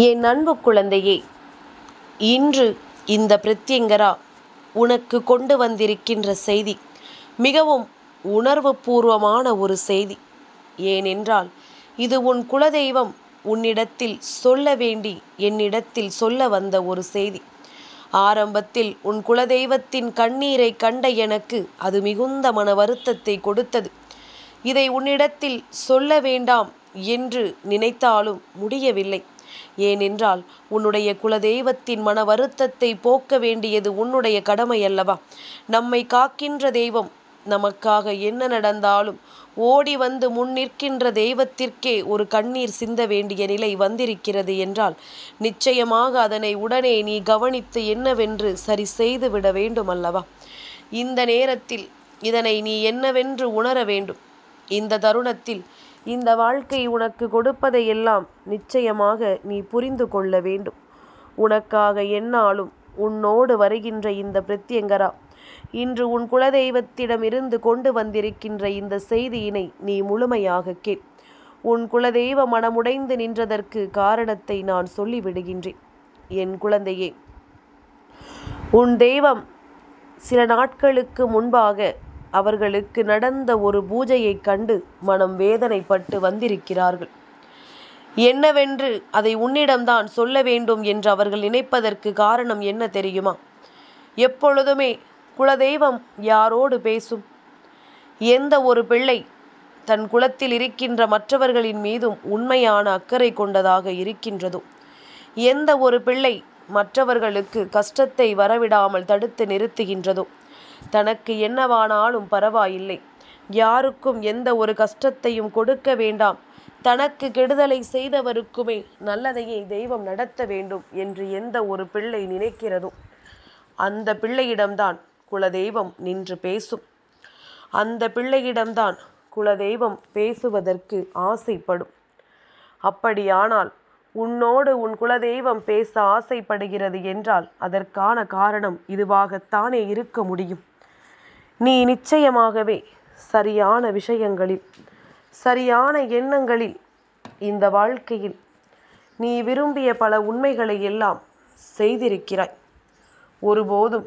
என் அன்பு குழந்தையே, இன்று இந்த பிரத்யங்கரா உனக்கு கொண்டு வந்திருக்கின்ற செய்தி மிகவும் உணர்வு பூர்வமான ஒரு செய்தி. ஏனென்றால் இது உன் குலதெய்வம் உன்னிடத்தில் சொல்ல வேண்டி என்னிடத்தில் சொல்ல வந்த ஒரு செய்தி. ஆரம்பத்தில் உன் குலதெய்வத்தின் கண்ணீரை கண்ட எனக்கு அது மிகுந்த மன வருத்தத்தை கொடுத்தது. இதை உன்னிடத்தில் சொல்ல வேண்டாம் என்று நினைத்தாலும் முடியவில்லை. ஏனென்றால் உன்னுடைய குலதெய்வத்தின் மன வருத்தத்தை போக்க வேண்டியது உன்னுடைய கடமை அல்லவா? நம்மை காக்கின்ற தெய்வம் நமக்காக என்ன நடந்தாலும் ஓடி வந்து முன்னிற்கின்ற தெய்வத்திற்கே ஒரு கண்ணீர் சிந்த வேண்டிய நிலை வந்திருக்கிறது என்றால் நிச்சயமாக அதனை உடனே நீ கவனித்து என்னவென்று சரி செய்து விட வேண்டும் அல்லவா? இந்த நேரத்தில் இதனை நீ என்னவென்று உணர வேண்டும். இந்த தருணத்தில் இந்த வாழ்க்கை உனக்கு கொடுப்பதையெல்லாம் நிச்சயமாக நீ புரிந்து கொள்ள வேண்டும். உனக்காக எந்நாளும் உன்னோடு வருகின்ற இந்த பிரத்யங்கரா இன்று உன் குலதெய்வத்திடம் இருந்து கொண்டு வந்திருக்கின்ற இந்த செய்தியினை நீ முழுமையாக கேள். உன் குலதெய்வ மனமுடைந்து நின்றதற்கு காரணத்தை நான் சொல்லிவிடுகின்றேன். என் குழந்தையே, உன் தெய்வம் சில நாட்களுக்கு முன்பாக அவர்களுக்கு நடந்த ஒரு பூஜையை கண்டு மனம் வேதனைப்பட்டு வந்திருக்கிறார்கள். என்னவென்று அதை உன்னிடம்தான் சொல்ல வேண்டும் என்று அவர்கள் நினைப்பதற்கு காரணம் என்ன தெரியுமா? எப்பொழுதுமே குலதெய்வம் யாரோடு பேசும்? எந்த ஒரு பிள்ளை தன் குலத்தில் இருக்கின்ற மற்றவர்களின் மீதும் உண்மையான அக்கறை கொண்டதாக இருக்கின்றதோ, எந்த ஒரு பிள்ளை மற்றவர்களுக்கு கஷ்டத்தை வரவிடாமல் தடுத்து நிறுத்துகின்றதோ, தனக்கு என்னவானாலும் பரவாயில்லை, யாருக்கும் எந்த ஒரு கஷ்டத்தையும் கொடுக்க வேண்டாம், தனக்கு கெடுதலை செய்தவருக்குமே நல்லதையே தெய்வம் நடத்த வேண்டும் என்று எந்த ஒரு பிள்ளை நினைக்கிறதோ அந்த பிள்ளையிடம்தான் குலதெய்வம் நின்று பேசும். அந்த பிள்ளையிடம்தான் குலதெய்வம் பேசுவதற்கு ஆசைப்படும். அப்படியானால் உன்னோடு உன் குலதெய்வம் பேச ஆசைப்படுகிறது என்றால் அதற்கான காரணம் இதுவாகத்தானே இருக்க முடியும். நீ நிச்சயமாகவே சரியான விஷயங்களில், சரியான எண்ணங்களில், இந்த வாழ்க்கையில் நீ விரும்பிய பல உண்மைகளை எல்லாம் செய்திருக்கிறாய். ஒருபோதும்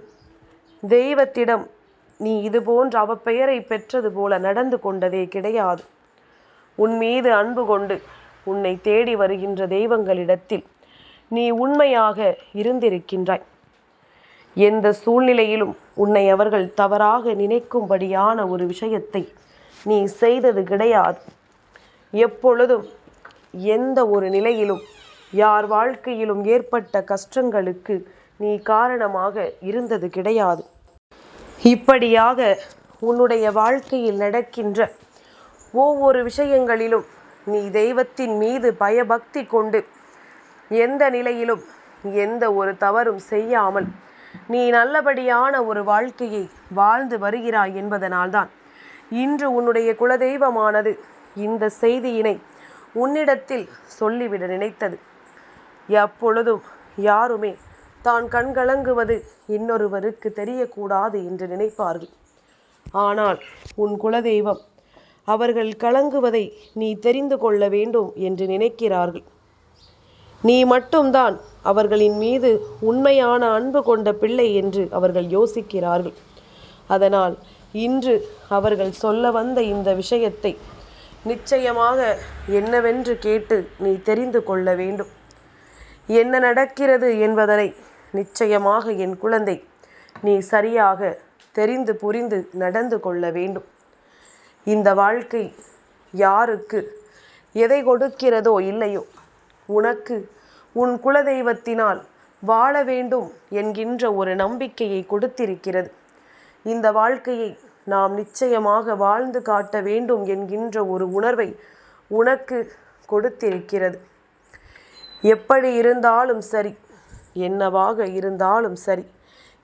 தெய்வத்திடம் நீ இதுபோன்ற அவப்பெயரை பெற்றது போல நடந்து கொண்டதே கிடையாது. உன் மீது அன்பு கொண்டு உன்னை தேடி வருகின்ற தெய்வங்களிடத்தில் நீ உண்மையாக இருந்திருக்கின்றாய். எந்த சூழ்நிலையிலும் உன்னை அவர்கள் தவறாக நினைக்கும்படியான ஒரு விஷயத்தை நீ செய்தது கிடையாது. எப்பொழுதும் எந்த ஒரு நிலையிலும் யார் வாழ்க்கையிலும் ஏற்பட்ட கஷ்டங்களுக்கு நீ காரணமாக இருந்தது கிடையாது. இப்படியாக உன்னுடைய வாழ்க்கையில் நடக்கின்ற ஒவ்வொரு விஷயங்களிலும் நீ தெய்வத்தின் மீது பயபக்தி கொண்டு எந்த நிலையிலும் எந்த ஒரு தவறும் செய்யாமல் நீ நல்லபடியான ஒரு வாழ்க்கையை வாழ்ந்து வருகிறாய் என்பதனால்தான் இன்று உன்னுடைய குலதெய்வமானது இந்த செய்தியினை உன்னிடத்தில் சொல்லிவிட நினைத்தது. எப்பொழுதும் யாருமே தான் கண்கலங்குவது இன்னொருவருக்கு தெரியக்கூடாது என்று நினைப்பார்கள். ஆனால் உன் குலதெய்வம் அவர்கள் கலங்குவதை நீ தெரிந்து கொள்ள வேண்டும் என்று நினைக்கிறார்கள். நீ மட்டும்தான் அவர்களின் மீது உண்மையான அன்பு கொண்ட பிள்ளை என்று அவர்கள் யோசிக்கிறார்கள். அதனால் இன்று அவர்கள் சொல்ல வந்த இந்த விஷயத்தை நிச்சயமாக என்னவென்று கேட்டு நீ தெரிந்து கொள்ள வேண்டும். என்ன நடக்கிறது என்பதனை நிச்சயமாக என் குழந்தை நீ சரியாக தெரிந்து புரிந்து நடந்து கொள்ள வேண்டும். இந்த வாழ்க்கை யாருக்கு எதை கொடுக்கிறதோ இல்லையோ, உனக்கு உன் குலதெய்வத்தினால் வாழ வேண்டும் என்கின்ற ஒரு நம்பிக்கையை கொடுத்திருக்கிறது. இந்த வாழ்க்கையை நாம் நிச்சயமாக வாழ்ந்து காட்ட வேண்டும் என்கின்ற ஒரு உணர்வை உனக்கு கொடுத்திருக்கிறது. எப்படி இருந்தாலும் சரி, என்னவாக இருந்தாலும் சரி,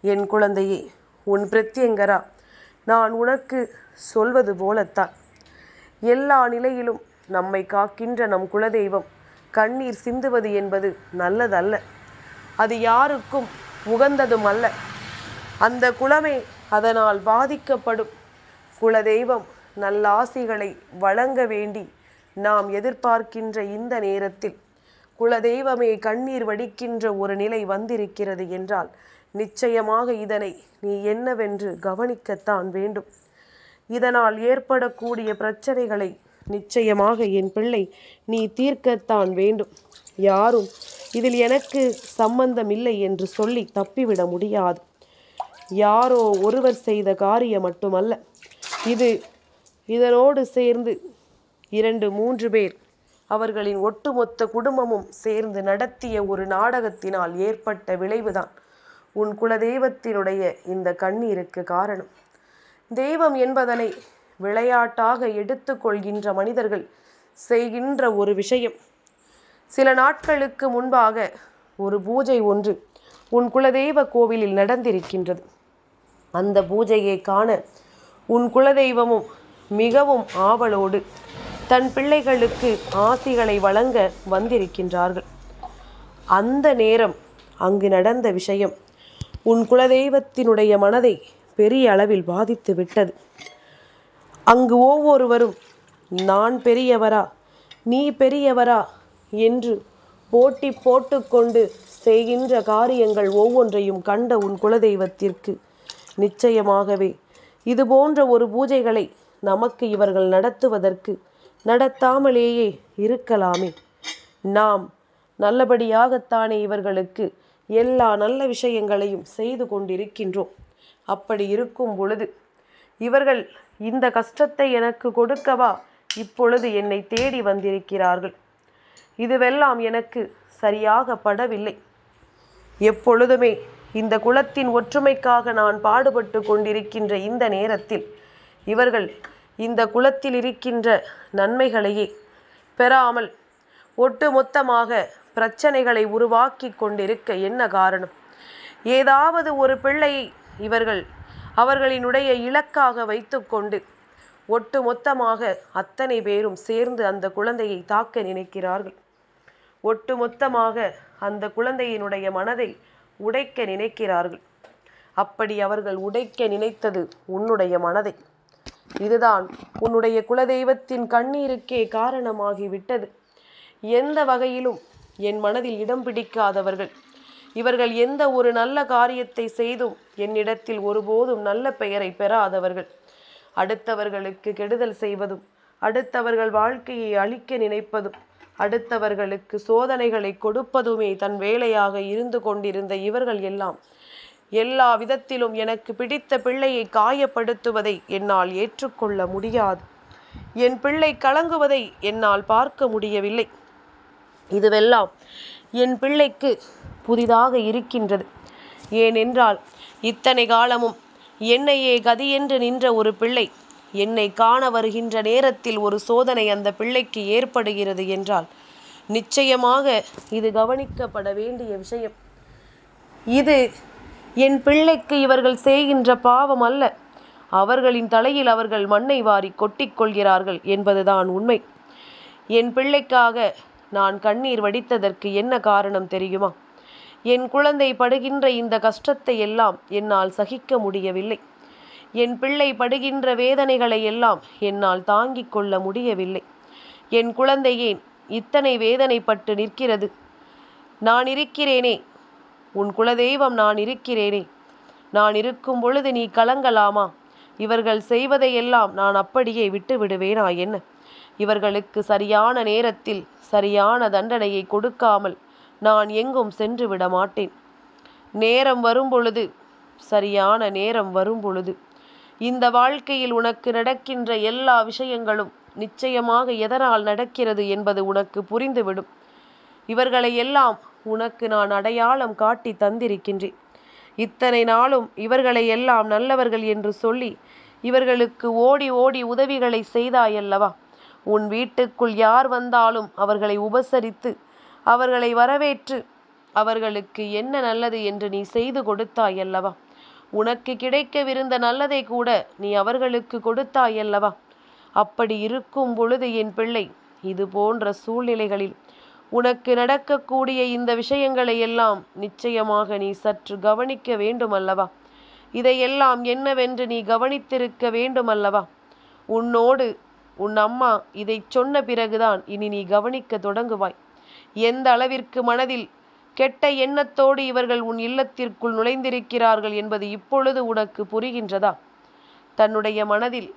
என் குழந்தையே, உன் பிரத்யங்கரா நான் உனக்கு சொல்வது போலத்தான். எல்லா நிலையிலும் நம்மை காக்கின்ற நம் குலதெய்வம் கண்ணீர் சிந்துவது என்பது நல்லதல்ல. அது யாருக்கும் உகந்ததும் அல்ல. அந்த குலமே அதனால் பாதிக்கப்படும். குலதெய்வம் நல்லாசிகளை வழங்க வேண்டி நாம் எதிர்பார்க்கின்ற இந்த நேரத்தில் குலதெய்வமே கண்ணீர் வடிக்கின்ற ஒரு நிலை வந்திருக்கிறது என்றால் நிச்சயமாக இதனை நீ என்னவென்று கவனிக்கத்தான் வேண்டும். இதனால் ஏற்படக்கூடிய பிரச்சனைகளை நிச்சயமாக என் பிள்ளை நீ தீர்க்கத்தான் வேண்டும். யாரும் இதில் எனக்கு சம்பந்தமில்லை என்று சொல்லி தப்பிவிட முடியாது. யாரோ ஒருவர் செய்த காரியம் மட்டுமல்ல, இதனோடு சேர்ந்து 2-3 பேர் அவர்களின் ஒட்டுமொத்த குடும்பமும் சேர்ந்து நடத்திய ஒரு நாடகத்தினால் ஏற்பட்ட விளைவுதான் உன் குலதெய்வத்தினுடைய இந்த கண்ணீருக்கு காரணம். தெய்வம் என்பதனை விளையாட்டாக எடுத்துக்கொள்கின்ற மனிதர்கள் செய்கின்ற ஒரு விஷயம். சில நாட்களுக்கு முன்பாக ஒரு பூஜை ஒன்று உன் குலதெய்வ கோவிலில் நடந்திருக்கின்றது. அந்த பூஜையை காண உன் குலதெய்வமும் மிகவும் ஆவலோடு தன் பிள்ளைகளுக்கு ஆசிகளை வழங்க வந்திருக்கின்றார்கள். அந்த நேரம் அங்கு நடந்த விஷயம் உன் குலதெய்வத்தினுடைய மனதை பெரிய அளவில் பாதித்து விட்டது. அங்கு ஒவ்வொருவரும் நான் பெரியவரா, நீ பெரியவரா என்று போட்டி போட்டுக்கொண்டு செய்கின்ற காரியங்கள் ஒவ்வொன்றையும் கண்ட உன் குலதெய்வத்திற்கு நிச்சயமாகவே இது போன்ற ஒரு பூஜைகளை நமக்கு இவர்கள் நடத்தாமலேயே இருக்கலாமே, நாம் நல்லபடியாகத்தானே இவர்களுக்கு எல்லா நல்ல விஷயங்களையும் செய்து கொண்டிருக்கின்றோம். அப்படி இருக்கும் பொழுது இவர்கள் இந்த கஷ்டத்தை எனக்கு கொடுக்கவா இப்பொழுது என்னை தேடி வந்திருக்கிறார்கள்? இதுவெல்லாம் எனக்கு சரியாக படவில்லை. எப்பொழுதுமே இந்த குலத்தின் ஒற்றுமைக்காக நான் பாடுபட்டு கொண்டிருக்கின்ற இந்த நேரத்தில் இவர்கள் இந்த குலத்தில் இருக்கின்ற நன்மைகளையே பெறாமல் ஒட்டுமொத்தமாக பிரச்சனைகளை உருவாக்கி கொண்டிருக்க என்ன காரணம்? ஏதாவது ஒரு பிள்ளையை இவர்கள் அவர்களினுடைய இலக்காக வைத்துக்கொண்டு ஒட்டுமொத்தமாக அத்தனை பேரும் சேர்ந்து அந்த குழந்தையை தாக்க நினைக்கிறார்கள். ஒட்டுமொத்தமாக அந்த குழந்தையினுடைய மனதை உடைக்க நினைக்கிறார்கள். அப்படி அவர்கள் உடைக்க நினைத்தது உன்னுடைய மனதை. இதுதான் உன்னுடைய குலதெய்வத்தின் கண்ணீருக்கே காரணமாகிவிட்டது. எந்த வகையிலும் என் மனதில் இடம் பிடிக்காதவர்கள் இவர்கள், எந்த ஒரு நல்ல காரியத்தை செய்தும் என்னிடத்தில் ஒருபோதும் நல்ல பெயரை பெறாதவர்கள், அடுத்தவர்களுக்கு கெடுதல் செய்வதும் அடுத்தவர்கள் வாழ்க்கையை அழிக்க நினைப்பதும் அடுத்தவர்களுக்கு சோதனைகளை கொடுப்பதுமே தன் வேலையாக இருந்து கொண்டிருந்த இவர்கள் எல்லாம் எல்லா விதத்திலும் எனக்கு பிடித்த பிள்ளையை காயப்படுத்துவதை என்னால் ஏற்றுக்கொள்ள முடியாது. என் பிள்ளை கலங்குவதை என்னால் பார்க்க முடியவில்லை. இதுவெல்லாம் என் பிள்ளைக்கு புதிதாக இருக்கின்றது. ஏனென்றால் இத்தனை காலமும் என்னையே கதியென்று நின்ற ஒரு பிள்ளை என்னை காண வருகின்ற நேரத்தில் ஒரு சோதனை அந்த பிள்ளைக்கு ஏற்படுகிறது என்றால் நிச்சயமாக இது கவனிக்கப்பட வேண்டிய விஷயம். இது என் பிள்ளைக்கு இவர்கள் செய்கின்ற பாவம் அல்ல. அவர்களின் தலையில் அவர்கள் மண்ணை வாரி கொட்டிக்கொள்கிறார்கள் என்பதுதான் உண்மை. என் பிள்ளைக்காக நான் கண்ணீர் வடித்ததற்கு என்ன காரணம் தெரியுமா? என் குழந்தை படுகின்ற இந்த கஷ்டத்தை எல்லாம் என்னால் சகிக்க முடியவில்லை. என் பிள்ளை படுகின்ற வேதனைகளை எல்லாம் என்னால் தாங்கிக் கொள்ள முடியவில்லை. என் குழந்தை ஏன் இத்தனை வேதனைப்பட்டு நிற்கிறது? நான் இருக்கிறேனே, உன் குலதெய்வம் நான் இருக்கிறேனே. நான் இருக்கும் பொழுது நீ கலங்கலாமா? இவர்கள் செய்வதையெல்லாம் நான் அப்படியே விட்டு விடுவேனா என்ன? இவர்களுக்கு சரியான நேரத்தில் சரியான தண்டனையை கொடுக்காமல் நான் எங்கும் சென்று விட மாட்டேன். நேரம் வரும்பொழுது, சரியான நேரம் வரும்பொழுது இந்த வாழ்க்கையில் உனக்கு நடக்கின்ற எல்லா விஷயங்களும் நிச்சயமாக எதனால் நடக்கிறது என்பது உனக்கு புரிந்துவிடும். இவர்களை எல்லாம் உனக்கு நான் அடையாளம் காட்டி தந்திருக்கின்றேன். இத்தனை நாளும் இவர்களை எல்லாம் நல்லவர்கள் என்று சொல்லி இவர்களுக்கு ஓடி ஓடி உதவிகளை செய்தாயல்லவா? உன் வீட்டுக்குள் யார் வந்தாலும் அவர்களை உபசரித்து அவர்களை வரவேற்று அவர்களுக்கு என்ன நல்லது என்று நீ செய்து கொடுத்தாயல்லவா? உனக்கு கிடைக்கவிருந்த நல்லதை கூட நீ அவர்களுக்கு கொடுத்தாயல்லவா? அப்படி இருக்கும் பொழுது என் பிள்ளை, இது போன்ற சூழ்நிலைகளில் உனக்கு நடக்கக்கூடிய இந்த விஷயங்களை எல்லாம் நிச்சயமாக நீ சற்று கவனிக்க வேண்டுமல்லவா? இதையெல்லாம் என்னவென்று நீ கவனித்திருக்க வேண்டுமல்லவா? உன்னோடு உன் அம்மா இதை சொன்ன பிறகுதான் இனி நீ கவனிக்க தொடங்குவாய். எந்த அளவிற்கு மனதில் கெட்ட எண்ணத்தோடு இவர்கள் உன் இல்லத்திற்குள் நுழைந்திருக்கிறார்கள் என்பது இப்பொழுது உனக்கு புரிகின்றதா? தன்னுடைய மனதில்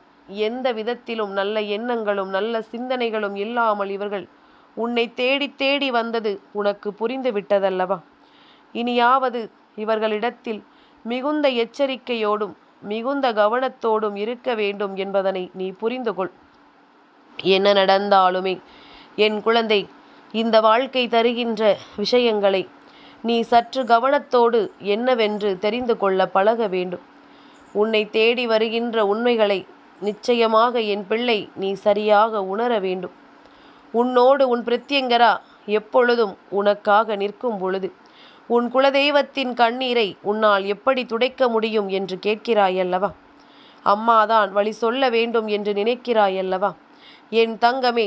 எந்த விதத்திலும் நல்ல எண்ணங்களும் நல்ல சிந்தனைகளும் இல்லாமல் இவர்கள் உன்னை தேடி தேடி வந்தது உனக்கு புரிந்து விட்டதல்லவா? இனியாவது இவர்களிடத்தில் மிகுந்த எச்சரிக்கையோடும் மிகுந்த கவனத்தோடும் இருக்க வேண்டும் என்பதனை நீ புரிந்து கொள். என்ன நடந்தாலுமே என் குழந்தை, இந்த வாழ்க்கை தருகின்ற விஷயங்களை நீ சற்று கவனத்தோடு என்னவென்று தெரிந்து கொள்ள பழக வேண்டும். உன்னை தேடி வருகின்ற உண்மைகளை நிச்சயமாக என் பிள்ளை நீ சரியாக உணர வேண்டும். உன்னோடு உன் பிரத்யங்கரா எப்பொழுதும் உனக்காக நிற்கும் பொழுது உன் குலதெய்வத்தின் கண்ணீரை உன்னால் எப்படி துடைக்க முடியும் என்று கேட்கிறாயல்லவா? அம்மாதான் வழி சொல்ல வேண்டும் என்று நினைக்கிறாயல்லவா? என் தங்கமே,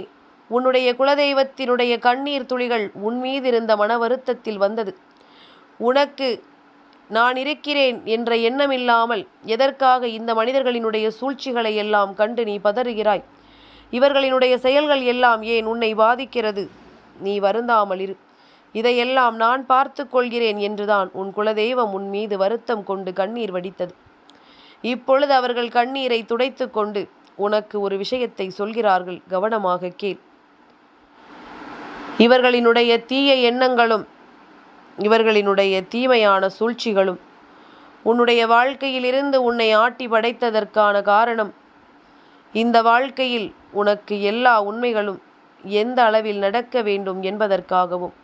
உன்னுடைய குலதெய்வத்தினுடைய கண்ணீர் துளிகள் உன் மீது இருந்த மன வருத்தத்தில் வந்தது. உனக்கு நான் இருக்கிறேன் என்ற எண்ணமில்லாமல் எதற்காக இந்த மனிதர்களினுடைய சூழ்ச்சிகளை எல்லாம் கண்டு நீ பதறுகிறாய்? இவர்களினுடைய செயல்கள் எல்லாம் ஏன் உன்னை பாதிக்கிறது? நீ வருந்தாமல் இரு. இதையெல்லாம் நான் பார்த்து கொள்கிறேன் என்றுதான் உன் குலதெய்வம் உன் மீது வருத்தம் கொண்டு கண்ணீர் வடித்தது. இப்பொழுது அவர்கள் கண்ணீரை துடைத்து கொண்டு உனக்கு ஒரு விஷயத்தை சொல்கிறார்கள். கவனமாக கேள். இவர்களினுடைய தீய எண்ணங்களும் இவர்களினுடைய தீமையான சூழ்ச்சிகளும் உன்னுடைய வாழ்க்கையிலிருந்து உன்னை ஆட்டி படைத்ததற்கான காரணம், இந்த வாழ்க்கையில் உனக்கு எல்லா உண்மைகளும் எந்த அளவில் நடக்க வேண்டும் என்பதற்காகவும்,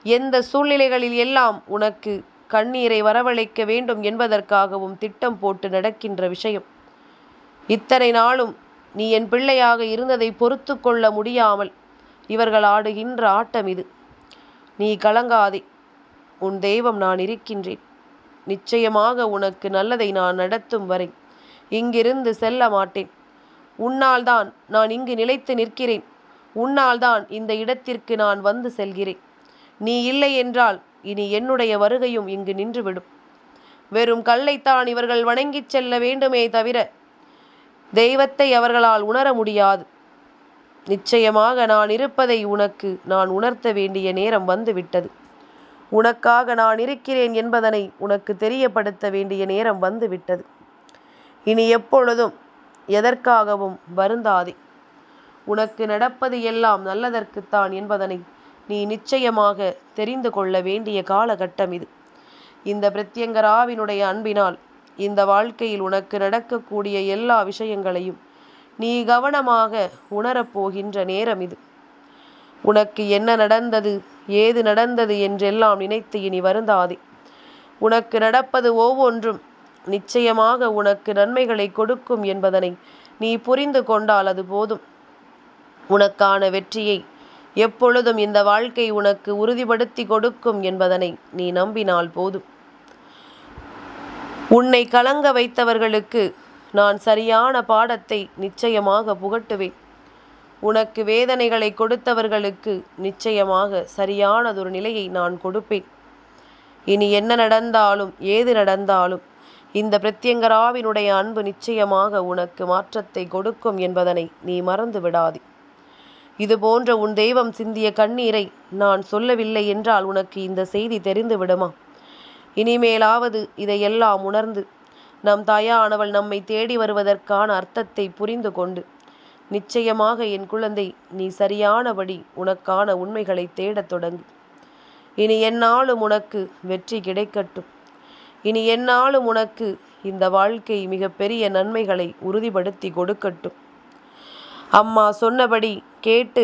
எந்த சூழ்நிலைகளில் எல்லாம் உனக்கு கண்ணீரை வரவழைக்க வேண்டும் என்பதற்காகவும் திட்டம் போட்டு நடக்கின்ற விஷயம். இத்தனை நாளும் நீ என் பிள்ளையாக இருந்ததை பொறுத்து கொள்ள முடியாமல் இவர்கள் ஆடுகின்ற ஆட்டம் இது. நீ கலங்காதே, உன் தெய்வம் நான் இருக்கின்றேன். நிச்சயமாக உனக்கு நல்லதை நான் நடத்தும் வரை இங்கிருந்து செல்ல மாட்டேன். உன்னால் தான் நான் இங்கு நிலைத்து நிற்கிறேன். உன்னால் தான் இந்த இடத்திற்கு நான் வந்து செல்கிறேன். நீ இல்லை என்றால் இனி என்னுடைய வருகையும் இங்கு நின்றுவிடும். வெறும் கல்லைத்தான் இவர்கள் வணங்கிச் செல்ல வேண்டுமே தவிர தெய்வத்தை அவர்களால் உணர முடியாது. நிச்சயமாக நான் இருப்பதை உனக்கு நான் உணர்த்த வேண்டிய நேரம் வந்துவிட்டது. உனக்காக நான் இருக்கிறேன் என்பதனை உனக்கு தெரியப்படுத்த வேண்டிய நேரம் வந்துவிட்டது. இனி எப்பொழுதும் எதற்காகவும் வருந்தாதே. உனக்கு நடப்பது எல்லாம் நல்லதற்குத்தான் என்பதனை நீ நிச்சயமாக தெரிந்து கொள்ள வேண்டிய காலகட்டம் இது. இந்த பிரத்யங்கராவினுடைய அன்பினால் இந்த வாழ்க்கையில் உனக்கு நடக்கக்கூடிய எல்லா விஷயங்களையும் நீ கவனமாக உணரப்போகின்ற நேரம் இது. உனக்கு என்ன நடந்தது, ஏது நடந்தது என்றெல்லாம் நினைத்து இனி வருந்தாதே. உனக்கு நடப்பது ஒவ்வொன்றும் நிச்சயமாக உனக்கு நன்மைகளை கொடுக்கும் என்பதனை நீ புரிந்து கொண்டால் அது போதும். உனக்கான வெற்றியை எப்பொழுதும் இந்த வாழ்க்கை உனக்கு உறுதிப்படுத்தி கொடுக்கும் என்பதனை நீ நம்பினால் போதும். உன்னை கலங்க வைத்தவர்களுக்கு நான் சரியான பாடத்தை நிச்சயமாக புகட்டுவேன். உனக்கு வேதனைகளை கொடுத்தவர்களுக்கு நிச்சயமாக சரியானதொரு நிலையை நான் கொடுப்பேன். இனி என்ன நடந்தாலும் ஏது நடந்தாலும் இந்த பிரத்யங்கராவினுடைய அன்பு நிச்சயமாக உனக்கு மாற்றத்தை கொடுக்கும் என்பதனை நீ மறந்து விடாதே. இது போன்ற உன் தெய்வம் சிந்திய கண்ணீரை நான் சொல்லவில்லை என்றால் உனக்கு இந்த செய்தி தெரிந்து விடுமா? இனிமேலாவது இதையெல்லாம் உணர்ந்து நம் தாயானவள் நம்மை தேடி வருவதற்கான அர்த்தத்தை புரிந்து கொண்டு நிச்சயமாக என் குழந்தை நீ சரியானபடி உனக்கான உண்மைகளை தேடத் தொடங்கு. இனி எந்நாளும் உனக்கு வெற்றி கிடைக்கட்டும். இனி எந்நாளும் உனக்கு இந்த வாழ்க்கை மிகப்பெரிய நன்மைகளை உறுதிப்படுத்தி கொடுக்கட்டும். அம்மா சொன்னபடி கேட்டு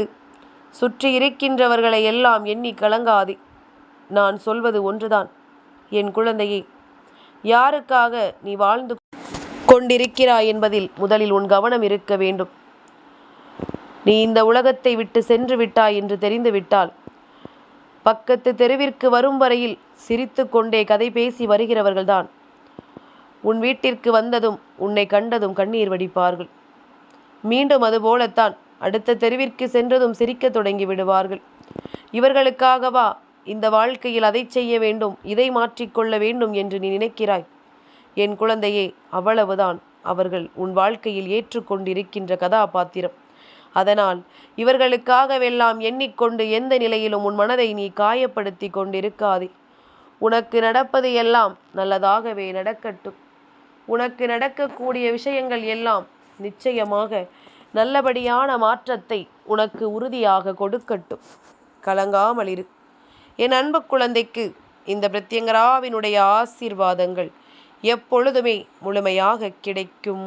சுற்றி இருக்கின்றவர்களை எல்லாம் எண்ணி கலங்காதே. நான் சொல்வது ஒன்றுதான் என் குழந்தையே. யாருக்காக நீ வாழ்ந்து கொண்டிருக்கிறாய் என்பதில் முதலில் உன் கவனம் இருக்க வேண்டும். நீ இந்த உலகத்தை விட்டு சென்று விட்டாய் என்று தெரிந்துவிட்டால் பக்கத்து தெருவிற்கு வரும் வரையில் சிரித்து கொண்டே கதை பேசி வருகிறவர்கள்தான் உன் வீட்டிற்கு வந்ததும் உன்னை கண்டதும் கண்ணீர் வடிப்பார்கள். மீண்டும் அதுபோலத்தான் அடுத்த தெருவிற்கு சென்றதும் சிரிக்க தொடங்கி விடுவார்கள். இவர்களுக்காகவா இந்த வாழ்க்கையில் அதை செய்ய வேண்டும், இதை மாற்றிக்கொள்ள வேண்டும் என்று நீ நினைக்கிறாய்? என் குழந்தையே, அவ்வளவுதான் அவர்கள் உன் வாழ்க்கையில் ஏற்றுக்கொண்டிருக்கின்ற கதாபாத்திரம். அதனால் இவர்களுக்காகவெல்லாம் எண்ணிக்கொண்டு எந்த நிலையிலும் உன் மனதை நீ காயப்படுத்தி கொண்டிருக்காதே. உனக்கு நடப்பது எல்லாம் நல்லதாகவே நடக்கட்டும். உனக்கு நடக்கக்கூடிய விஷயங்கள் எல்லாம் நிச்சயமாக நல்லபடியான மாற்றத்தை உனக்கு உறுதியாக கொடுக்கட்டும். கலங்காமல் இரு. என் அன்பு குழந்தைக்கு இந்த பிரத்யங்கராவினுடைய ஆசீர்வாதங்கள் எப்பொழுதுமே முழுமையாக கிடைக்கும்.